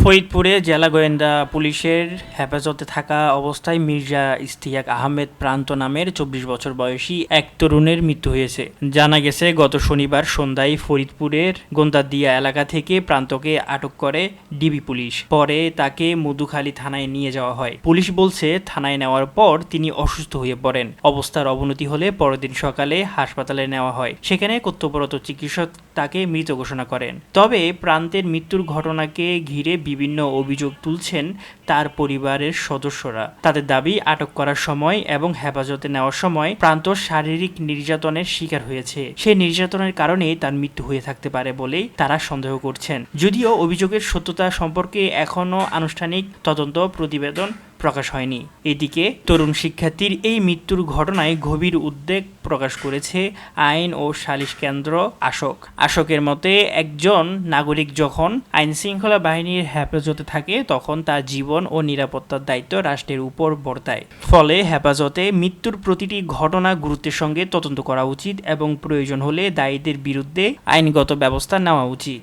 ফরিদপুরে জেলা গোয়েন্দা পুলিশের হেফাজতে থাকা অবস্থায় মির্জা ইশতিয়াক আহমেদ প্রান্ত নামের ২৪ বছর বয়সী এক তরুণের মৃত্যু হয়েছে। জানা গেছে, গত শনিবার সন্ধ্যায় ফরিদপুরের গোন্দাদিয়া এলাকা থেকে প্রান্তকে আটক করে ডিবি পুলিশ। পরে তাকে মধুখালী থানায় নিয়ে যাওয়া হয়। পুলিশ বলছে, থানায় নেওয়ার পর তিনি অসুস্থ হয়ে পড়েন। অবস্থার অবনতি হলে পরদিন সকালে হাসপাতালে নেওয়া হয়। সেখানে কর্তব্যরত চিকিৎসক তাকে মৃত ঘোষণা করেন। তবে প্রান্তের মৃত্যুর ঘটনাকে ঘিরে বিভিন্ন অভিযোগ তুলছেন তার পরিবারের সদস্যরা। তাদের দাবি, আটক করার সময় এবং হেফাজতে নেওয়ার সময় প্রান্ত শারীরিক নির্যাতনের শিকার হয়েছে। সেই নির্যাতনের কারণে তার মৃত্যু হয়ে থাকতে পারে বলেই তারা সন্দেহ করছেন। যদিও অভিযোগের সত্যতা সম্পর্কে এখনও আনুষ্ঠানিক তদন্ত প্রতিবেদন প্রকাশ হয়নি। এদিকে তরুণ শিক্ষার্থীর এই মৃত্যুর ঘটনায় গভীর উদ্বেগ প্রকাশ করেছে আইন ও সালিশ কেন্দ্র আশোক। আশোকের মতে, একজন নাগরিক যখন আইন শৃঙ্খলা বাহিনীর হেফাজতে থাকে তখন তার জীবন ও নিরাপত্তার দায়িত্ব রাষ্ট্রের উপর বর্তায়। ফলে হেফাজতে মৃত্যুর প্রতিটি ঘটনা গুরুত্বের সঙ্গে তদন্ত করা উচিত এবং প্রয়োজন হলে দায়ীদের বিরুদ্ধে আইনগত ব্যবস্থা নেওয়া উচিত।